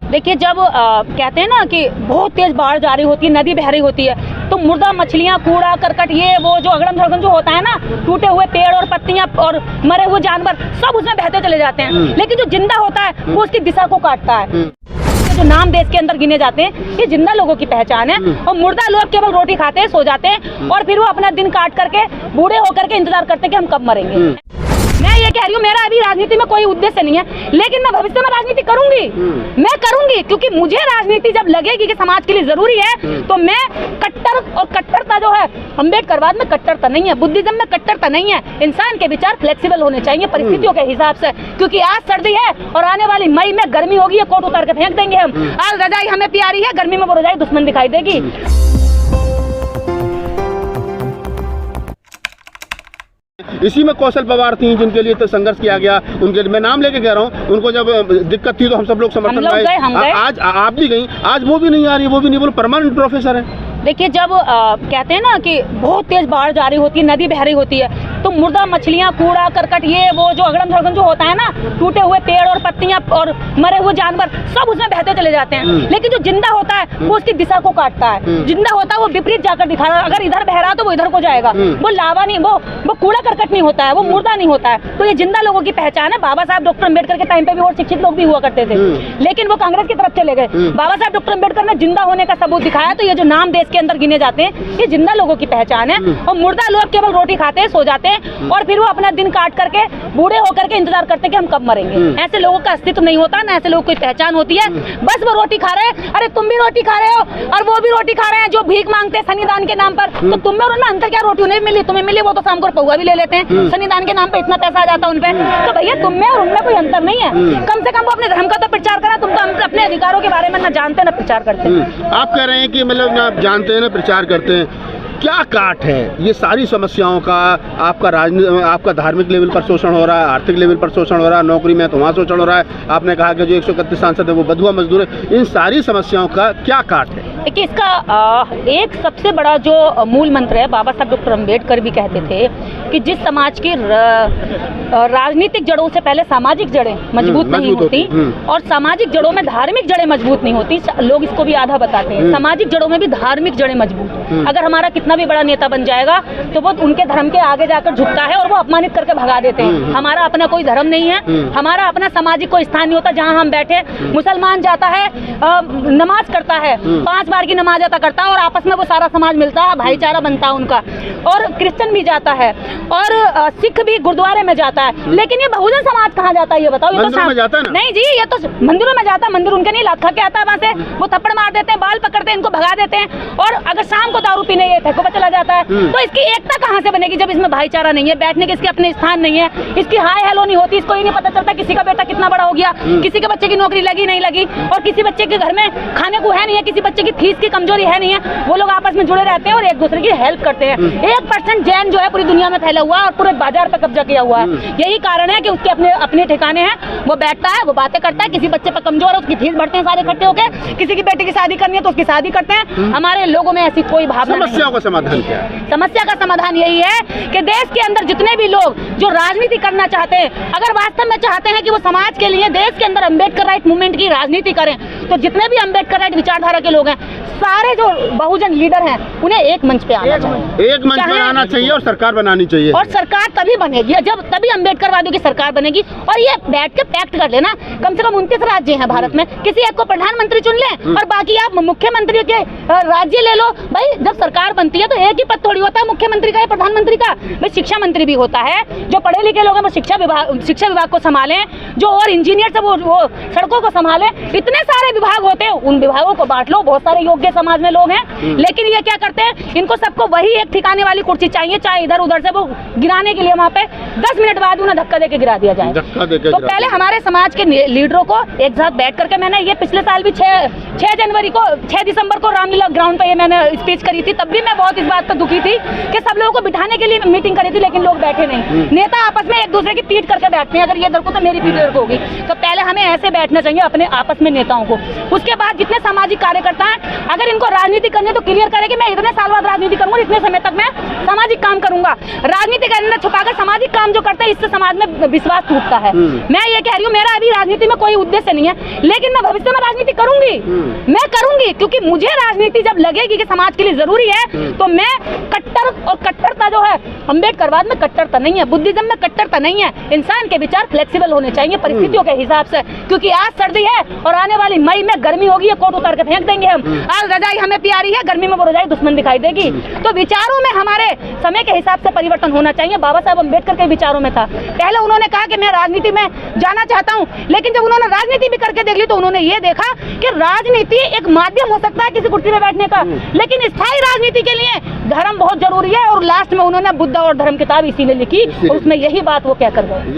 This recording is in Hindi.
देखिए, जब कहते हैं ना कि बहुत तेज बाढ़ जा रही होती है, नदी बह रही होती है, तो मुर्दा मछलियाँ, कूड़ा करकट, ये वो जो अगड़म झगड़म जो होता है ना, टूटे हुए पेड़ और पत्तियाँ और मरे हुए जानवर सब उसमें बहते चले जाते हैं। लेकिन जो जिंदा होता है वो उसकी दिशा को काटता है। जो नाम देश के अंदर गिने जाते हैं ये जिंदा लोगों की पहचान है, और मुर्दा लोग केवल रोटी खाते हैं, सो जाते हैं, और फिर वो अपना दिन काट करके बूढ़े होकर के इंतजार करते हैं कि हम कब मरेंगे। मैं ये कह रही हूँ, मेरा अभी राजनीति में कोई उद्देश्य नहीं है, लेकिन मैं भविष्य में राजनीति करूंगी। मैं करूंगी क्योंकि मुझे राजनीति जब लगेगी कि समाज के लिए जरूरी है, तो मैं कट्टर, और कट्टरता जो है अम्बेडकरवाद में कट्टरता नहीं है, बुद्धिज्म में कट्टरता नहीं है। इंसान के विचार फ्लेक्सिबल होने चाहिए परिस्थितियों के हिसाब से, क्योंकि आज सर्दी है और आने वाली मई में गर्मी होगी, ये कोट उतार के फेंक देंगे हम। आज रजाई हमें प्यारी है, गर्मी में वो रजाई दुश्मन दिखाई देगी। इसी में कौशल पवार थी जिनके लिए तो संघर्ष किया गया, उनके मैं नाम लेके कह रहा हूँ, उनको जब दिक्कत थी तो हम सब लोग समर्थन पाए। आज आप भी गई, आज वो भी नहीं आ रही, वो भी नहीं, बोलो परमानेंट प्रोफेसर है। देखिए, जब कहते हैं ना कि बहुत तेज बाढ़ जा रही होती है, नदी बह रही होती है, तो मुर्दा मछलियाँ, कूड़ा करकट, ये वो जो अगड़म झगड़म जो होता है ना, टूटे हुए पेड़ और पत्तियाँ और मरे हुए जानवर सब उसमें बहते चले जाते हैं। लेकिन जो जिंदा होता है वो उसकी दिशा को काटता है। जिंदा होता है वो विपरीत जाकर दिखा रहा है, अगर इधर बह रहा तो वो इधर को जाएगा। वो लावा नहीं, वो कूड़ा करकट नहीं होता है, वो मुर्दा नहीं होता है। तो ये जिंदा लोगों की पहचान है। बाबा साहब डॉक्टर अम्बेडकर के टाइम पे भी और शिक्षित लोग भी हुआ करते थे, लेकिन वो कांग्रेस की तरफ चले गए। बाबा साहब डॉक्टर अम्बेडकर ने जिंदा होने का सबूत दिखाया। तो ये जो नाम देश के अंदर गिने जाते हैं ये जिंदा लोगों की पहचान है, और मुर्दा लोग केवल रोटी खाते हैं, सो जाते हैं, और फिर वो अपना दिन काट करके बूढ़े होकर के इंतजार करते हैं कि हम कब मरेंगे। ऐसे लोगों का अस्तित्व नहीं होता, ना ऐसे लोगों की पहचान होती है। बस वो रोटी खा रहे हैं, अरे तुम भी रोटी खा रहे हो और वो भी रोटी खा रहे हैं, जो भीख मांगते हैं शनिदान के नाम पर। तो तुम में और उनमें अंतर क्या? रोटी उन्हें मिली, तुम्हें मिली, वो तो शाम को पौवा भी ले लेते हैं, शनिदान के नाम पर इतना पैसा आ जाता है उनपे। तो भैया तुम में और उनमें कोई अंतर नहीं है। कम से कम वो अपने धर्म का तो प्रचार करा, तुम तो अपने अधिकारों के बारे में ना जानते ना प्रचार करते हैं। आप कह रहे हैं कि मतलब ना जानते हैं ना प्रचार करते हैं, क्या काट है ये सारी समस्याओं का? आपका धार्मिक लेवल पर शोषण हो रहा है, आर्थिक लेवल पर शोषण हो रहा है, नौकरी में तो वहाँ शोषण हो रहा है। आपने कहा कि जो 131 सांसद है वो बधुआ मजदूर है। इन सारी समस्याओं का क्या काट है? देखिए, इसका एक सबसे बड़ा जो मूल मंत्र है, बाबा साहब डॉक्टर अम्बेडकर भी कहते थे कि जिस समाज की राजनीतिक जड़ों से पहले सामाजिक जड़ें मजबूत नहीं होती, और सामाजिक जड़ों में धार्मिक जड़ें मजबूत नहीं होती। लोग इसको भी आधा बताते हैं, सामाजिक जड़ों में भी धार्मिक जड़ें मजबूत। अगर हमारा कितना भी बड़ा नेता बन जाएगा तो वो उनके धर्म के आगे जाकर झुकता है और वो अपमानित करके भगा देते हैं। हमारा अपना कोई धर्म नहीं है, हमारा अपना सामाजिक कोई स्थान नहीं होता जहाँ हम बैठे। मुसलमान जाता है, नमाज करता है, 5 बार की नमाज अदा करता है, और आपस में वो सारा समाज मिलता है, भाईचारा बनता है उनका। और क्रिश्चियन भी जाता है, और सिख भी गुरुद्वारे में जाता है। लेकिन ये बहुजन समाज कहाँ जाता है ये बताओ? ये तो जाता है नहीं जी, ये तो मंदिरों में जाता है। मंदिर उनके नहीं, लात खा के आता है वहाँ से, वो थप्पड़ मार देते हैं, बाल पकड़ते हैं, इनको भगा देते हैं, और अगर शाम को दारू पीने ये ठेकों पर चला जाता है। तो इसकी एकता कहाँ से बनेगी जब इसमें भाईचारा नहीं है, बैठने के इसके अपने स्थान नहीं है, इसकी हाय हेलो नहीं होती, इसको ये नहीं पता चलता किसी का बेटा कितना बड़ा हो गया, किसी के बच्चे की नौकरी लगी नहीं लगी, और किसी बच्चे के घर में खाने को है नहीं है, किसी बच्चे की फीस की कमजोरी है नहीं है। वो लोग आपस में जुड़े रहते हैं और एक दूसरे की हेल्प करते हैं। 1% जैन जो है पूरी दुनिया में फैला हुआ है और पूरे बाजार पर कब्जा किया हुआ है। यही कारण है कि उसके अपने ठिकाने हैं, वो बैठता है, वो बातें करता है, किसी बच्चे पर कमजोर है उसकी फीस भरते हैं सारे इकट्ठे होकर, किसी की बेटी की शादी करनी है तो उसकी शादी करते हैं। हमारे लोगों में ऐसी कोई भावना नहीं। समस्या का समाधान क्या है? समस्या का समाधान यही है कि देश के अंदर जितने भी लोग जो राजनीति करना चाहते हैं, अगर वास्तव में चाहते हैं कि वो समाज के लिए देश के अंदर अम्बेडकर राइट मूवमेंट की राजनीति करें, तो जितने भी अम्बेडकर राइट विचारधारा के लोग हैं, सारे जो बहुजन लीडर हैं, उन्हें एक मंच पे आना चाहिए, एक मंच पर आना चाहिए, और सरकार बनानी चाहिए। और सरकार तभी बनेगी जब तभी अम्बेडकरवादियों की सरकार बनेगी। और ये बैठ के पैक्ट कर लेना, कम से कम 29 राज्य हैं भारत में, किसी एक को प्रधानमंत्री चुन लें और बाकी आप मुख्यमंत्री के राज्य ले लो। भाई जब सरकार बनती है तो एक ही पद थोड़ी होता है मुख्यमंत्री का या प्रधानमंत्री का। भाई शिक्षा मंत्री भी होता है, जो पढ़े लिखे लोग हैं वो शिक्षा विभाग को संभालें, जो और इंजीनियर से वो सड़कों को संभालें। इतने सारे विभाग होते हैं, उन विभागों को बांट लो। बहुत सारे योग्य समाज में लोग हैं, लेकिन ये क्या करते हैं, इनको सबको वही एक ठिकाने वाली कुर्सी चाहिए, चाहे इधर उधर से वो गिराने के लिए वहाँ पे 10 मिनट बाद उन्हें धक्का देके गिरा दिया जाए। तो पहले हमारे समाज के लीडरों को एक साथ बैठ करके, मैंने ये पिछले साल भी 6 दिसंबर को रामलीला ग्राउंड पे ये मैंने स्पीच करी थी, तब भी मैं बहुत इस बात पर दुखी थी कि सब लोगों को बिठाने के लिए मीटिंग करी थी, लेकिन लोग बैठे नहीं। नेता आपस में एक दूसरे की पीठ करके बैठते हैं, अगर ये दरको तो मेरी पीठ दरको होगी। तो पहले हमें ऐसे बैठना चाहिए अपने आपस में नेताओं को। उसके बाद जितने सामाजिक कार्यकर्ता हैं, अगर इनको राजनीति करनी है तो क्लियर करें कि मैं इतने साल बाद राजनीति करूंगा, इतने समय तक मैं सामाजिक काम करूंगा। राजनीति के अंदर छुपाकर सामाजिक काम जो करते हैं, इससे समाज में विश्वास टूटता है। मैं ये कह रही हूँ, मेरा अभी राजनीति में कोई उद्देश्य नहीं है, लेकिन मैं भविष्य में राजनीति करूंगी, मैं करूंगी, क्योंकि मुझे राजनीति जब लगेगी कि समाज के लिए जरूरी है तो मैं कट्टर, और कट्टरता जो है अम्बेडकरवाद में कट्टरता नहीं है, बुद्धिज्म में कट्टरता नहीं है। इंसान के विचार फ्लेक्सिबल होने चाहिए परिस्थितियों के हिसाब से, क्योंकि आज सर्दी है और आने वाली मई में गर्मी होगी, ये कोट उतार के फेंक देंगे हम। आज रजाई हमें प्यारी है, गर्मी में वो रजाई दुश्मन दिखाई देगी। तो विचारों में हमारे समय के हिसाब से परिवर्तन होना चाहिए। बाबा साहब अम्बेडकर के विचारों में था, पहले उन्होंने कहा कि मैं राजनीति में जाना चाहता हूं, लेकिन जब उन्होंने राजनीति भी करके देख ली तो उन्होंने ये देखा कि राजनीति एक माध्यम हो सकता है किसी कुर्सी में बैठने का, लेकिन स्थायी राजनीति के लिए धर्म बहुत जरूरी है। और लास्ट में उन्होंने बुद्ध और धर्म किताब इसीलिए लिखी और उसमें यही बात वो क्या कर गए।